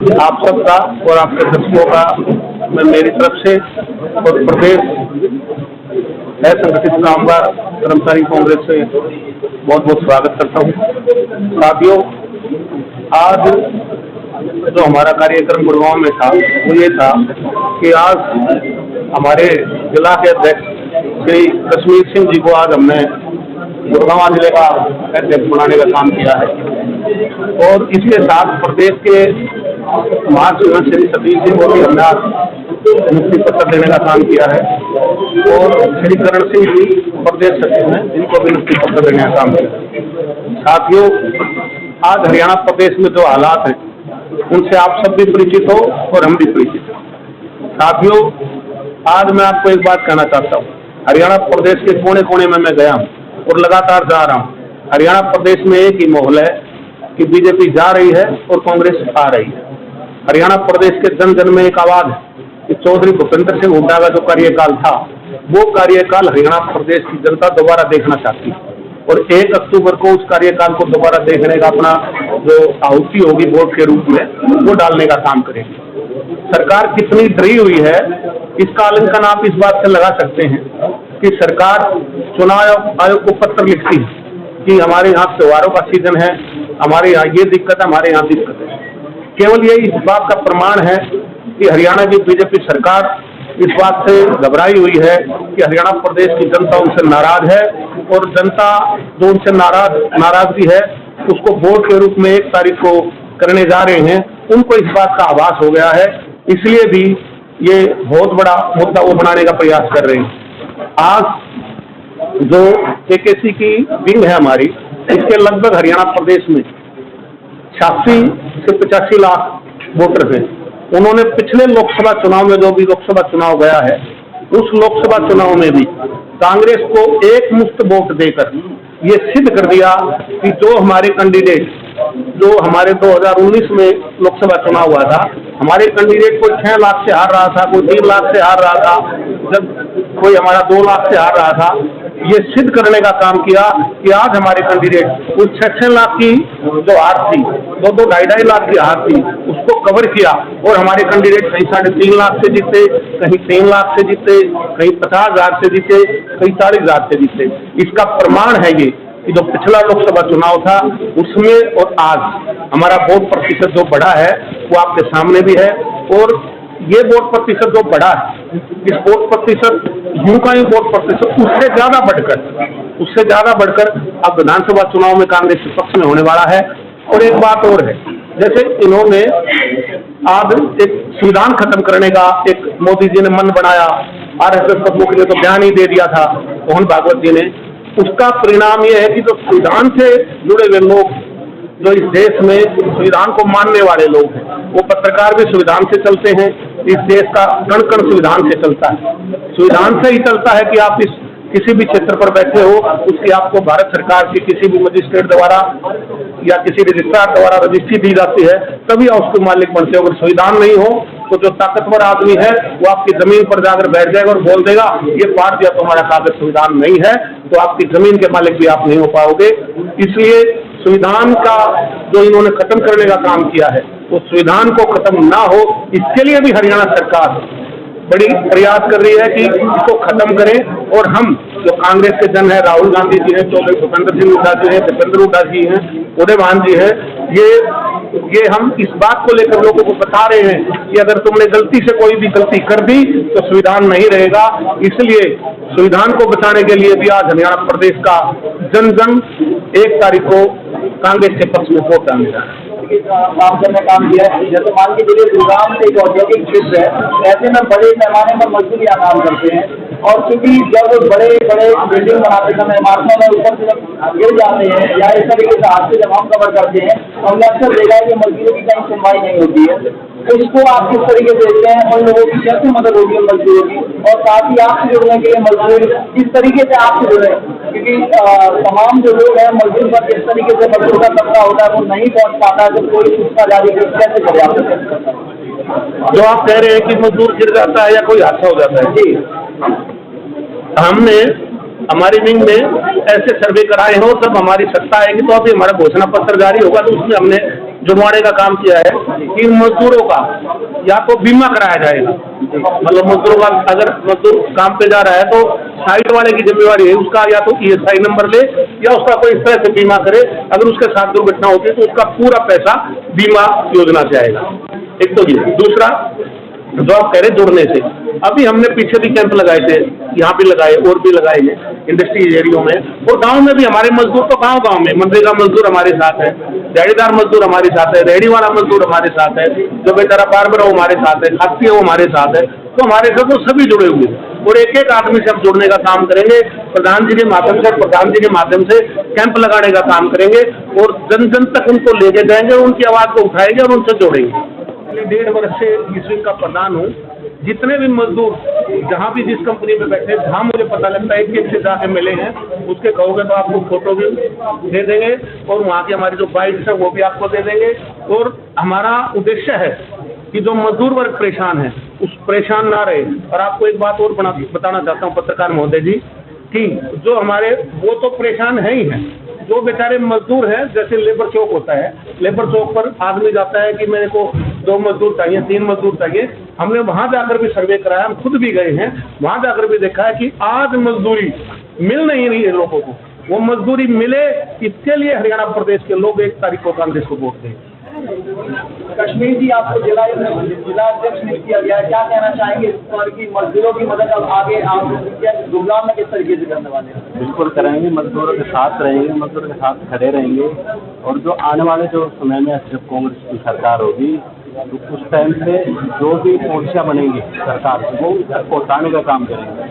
आप सबका और आपके दर्शकों का मैं मेरी तरफ से और प्रदेश असंगठित कामगार कर्मचारी कांग्रेस से बहुत बहुत स्वागत करता हूँ। साथियों, आज जो हमारा कार्यक्रम गुड़गांव में था वो ये था कि आज हमारे जिला के अध्यक्ष श्री कश्मीर सिंह जी को आज हमने गुड़गांव जिले का अध्यक्ष बनाने का काम किया है और इसके साथ प्रदेश के महासचिव श्री सतीश जी को भी हमने मुक्ति पत्र देने का काम किया है और श्री करण सिंह जी प्रदेश सचिव हैं, इनको भी मुक्ति पत्र देने का काम किया। साथियों, आज हरियाणा प्रदेश में जो हालात हैं उनसे आप सब भी परिचित हो और हम भी परिचित हो। साथियों, आज मैं आपको एक बात कहना चाहता हूँ। हरियाणा प्रदेश के कोने कोने में मैं गया हूँ और लगातार जा रहा हूँ। हरियाणा प्रदेश में एक ही माहौल है कि बीजेपी जा रही है और कांग्रेस आ रही है। हरियाणा प्रदेश के जन जन में एक आवाज है कि चौधरी भूपेंद्र सिंह हुड्डा का जो कार्यकाल था वो कार्यकाल हरियाणा प्रदेश की जनता दोबारा देखना चाहती है और 1 अक्टूबर को उस कार्यकाल को दोबारा देखने का अपना जो आहुति होगी वोट के रूप में वो डालने का काम करेगी। सरकार कितनी डरी हुई है इसका आकलन आप इस बात से लगा सकते हैं कि सरकार चुनाव आयोग को पत्र लिखती है कि हमारे यहाँ त्योहारों का सीजन है, हमारे यहाँ ये दिक्कत है, हमारे यहाँ दिक्कत है। केवल ये इस बात का प्रमाण है कि हरियाणा की बीजेपी सरकार इस बात से घबराई हुई है कि हरियाणा प्रदेश की जनता उनसे नाराज है और जनता जो उनसे नाराजगी है उसको वोट के रूप में 1 तारीख को करने जा रहे हैं। उनको इस बात का आभास हो गया है, इसलिए भी ये बहुत बड़ा मुद्दा वो बनाने का प्रयास कर रहे हैं। आज जो केकेसी की विंग है हमारी, इसके लगभग हरियाणा प्रदेश में 86 से 85 लाख वोटर हैं। उन्होंने पिछले लोकसभा चुनाव में जो भी लोकसभा चुनाव गया है उस लोकसभा चुनाव में भी कांग्रेस को एक मुफ्त वोट देकर ये सिद्ध कर दिया कि जो हमारे कैंडिडेट जो हमारे 2019 में लोकसभा चुनाव हुआ था, हमारे कैंडिडेट कोई 6 लाख से हार रहा था, कोई 3 लाख से हार रहा था, जब कोई हमारा 2 लाख से हार रहा था। ये सिद्ध करने का काम किया कि आज हमारे कैंडिडेट उस 6 लाख की जो हार थी, 2-2-2.5 लाख की हार थी, उसको कवर किया और हमारे कैंडिडेट कहीं 3.5 लाख से जीते, कहीं 3 लाख से जीते, कहीं 50,000 से जीते, कहीं 40,000 से जीते। इसका प्रमाण है ये कि जो पिछला लोकसभा चुनाव था उसमें और आज हमारा वोट प्रतिशत जो बढ़ा है वो आपके सामने भी है और ये वोट प्रतिशत जो बढ़ा है, इस वोट प्रतिशत यूं का ही वोट प्रतिशत उससे ज्यादा बढ़कर अब विधानसभा चुनाव में कांग्रेस के पक्ष में होने वाला है। और एक बात और है, जैसे इन्होंने आज एक संविधान खत्म करने का एक मोदी जी ने मन बनाया, आरएसएस प्रमुख ने तो बयान ही दे दिया था मोहन भागवत जी ने। उसका परिणाम यह है कि जो संविधान से जुड़े हुए लोग जो इस देश में संविधान को मानने वाले लोग हैं, वो पत्रकार भी संविधान से चलते हैं। इस देश का कण कण संविधान से चलता है। संविधान से ही चलता है कि आप इस किसी भी क्षेत्र पर बैठे हो उसकी आपको भारत सरकार की किसी भी मजिस्ट्रेट द्वारा या किसी रजिस्ट्रार द्वारा रजिस्ट्री दी जाती है, तभी आप उसके मालिक बनते हो। अगर संविधान नहीं हो तो जो ताकतवर आदमी है वो आपकी जमीन पर जाकर बैठ जाएगा और बोल देगा ये फाड़ दिया तुम्हारा कागज संविधान नहीं है, तो आपकी जमीन के मालिक भी आप नहीं हो पाओगे। इसलिए संविधान का जो इन्होंने खत्म करने का काम किया है वो संविधान को खत्म ना हो, इसके लिए भी हरियाणा सरकार बड़ी प्रयास कर रही है कि इसको खत्म करें। और हम जो कांग्रेस के जन है, राहुल गांधी जी हैं, चौधरी भूपेंद्र सिंह हुड्डा जी हैं, भूपेंद्र हुड्डा जी हैं, उदयभान जी हैं, ये हम इस बात को लेकर लोगों को बता रहे हैं कि अगर तुमने गलती से कोई भी गलती कर दी तो संविधान नहीं रहेगा। इसलिए संविधान को बचाने के लिए भी आज हरियाणा प्रदेश का जन जन 1 तारीख को कांग्रेस के पक्ष में वोट डालने जा रहा है। काम करने काम किया है। जैसे मान के चलिए गुड़गांव से एक औद्योगिक क्षेत्र है, ऐसे में बड़े पैमाने पर मजदूर यहाँ काम करते हैं और क्योंकि जब बड़े बिल्डिंग बनाते समय इमारतों में ऊपर से जब गिर जाते हैं या इस तरीके से हाथ से जब हम कवर करते हैं तो हमने अक्सर देखा है कि मजदूरों की कहीं सुनवाई नहीं होती है। तो इसको आप किस तरीके से देखते हैं, उन लोगों की कैसे मदद होगी है मजदूरों की, और साथ ही आपसे जुड़ने के लिए मजदूर किस तरीके से आपसे जुड़े, क्योंकि तमाम जो लोग हैं मजदूर पर किस तरीके से मजदूर का तबका होता है वो नहीं पहुँच पाता है, जब कोई सूचना जारी कैसे कर जाते हैं। जो आप कह रहे हैं कि मजदूर गिर जाता है या कोई हादसा हो जाता है, जी हमने हमारी विंग में ऐसे सर्वे कराए हो, जब हमारी सत्ता आएगी तो अभी हमारा घोषणा पत्र जारी होगा तो उसमें हमने जुड़वाने का काम किया है कि मजदूरों का या तो बीमा कराया जाएगा, मतलब मजदूरों का अगर मजदूर काम पे जा रहा है तो साइट वाले की जिम्मेवारी है उसका या तो ESI नंबर ले या उसका कोई इस तरह से बीमा करे, अगर उसके साथ दुर्घटना होती है तो उसका पूरा पैसा बीमा योजना से आएगा। एक तो ये, दूसरा जो आप कह रहे जुड़ने से, अभी हमने पीछे भी कैंप लगाए थे, यहाँ भी लगाए और भी लगाएंगे इंडस्ट्री एरियो में, और गांव में भी हमारे मजदूर तो गांव में मनरेगा मजदूर हमारे साथ है, दिहाड़ीदार मजदूर हमारे साथ है, रेहड़ी वाला मजदूर हमारे साथ है, जो बेचारा बार्बर है वो हमारे साथ है, खाती है वो हमारे साथ है, तो हमारे साथ वो सभी जुड़े हुए हैं और एक एक आदमी से हम जुड़ने का काम करेंगे। प्रधान जी के माध्यम से, प्रधान जी के माध्यम से कैंप लगाने का काम करेंगे और जन जन तक उनको लेके जाएंगे, उनकी आवाज को उठाएंगे और उनसे जोड़ेंगे। 1.5 वर्ष से इस विंग का प्रधान हूँ। जितने भी मजदूर जहाँ भी जिस कंपनी में बैठे, जहाँ मुझे पता लगता है एक से जाके मिले हैं, उसके कहोगे तो आपको फोटो भी दे देंगे और वहाँ की हमारी जो बाइट्स है वो भी आपको दे देंगे। और हमारा उद्देश्य है कि जो मजदूर वर्ग परेशान है उस परेशान ना रहे। और आपको एक बात और बताना चाहता हूँ पत्रकार महोदय जी, कि जो हमारे वो तो परेशान है ही है, जो बेचारे मजदूर हैं, जैसे लेबर चौक होता है, लेबर चौक पर आदमी जाता है कि मेरे को 2 मजदूर चाहिए, 3 मजदूर चाहिए, हमने वहां जाकर भी सर्वे कराया, हम खुद भी गए हैं, वहां जाकर भी देखा है कि आज मजदूरी मिल नहीं रही है लोगों को। वो मजदूरी मिले, इसके लिए हरियाणा प्रदेश के लोग 1 तारीख को कांग्रेस को वोट दें। कश्मीर जी, आपको जिला अध्यक्ष नियुक्त किया गया है, क्या कहना चाहेंगे इस पर कि मजदूरों की मदद अब आगे आप गुरुग्राम में किस तरीके से करने वाले हैं? बिल्कुल करेंगे, मजदूरों के साथ रहेंगे, मजदूरों के साथ खड़े रहेंगे और जो आने वाले जो समय में जब कांग्रेस की सरकार होगी तो उस टाइम पे जो भी पॉलिसियाँ बनेंगी सरकार वो पहुँचाने का काम करेंगे।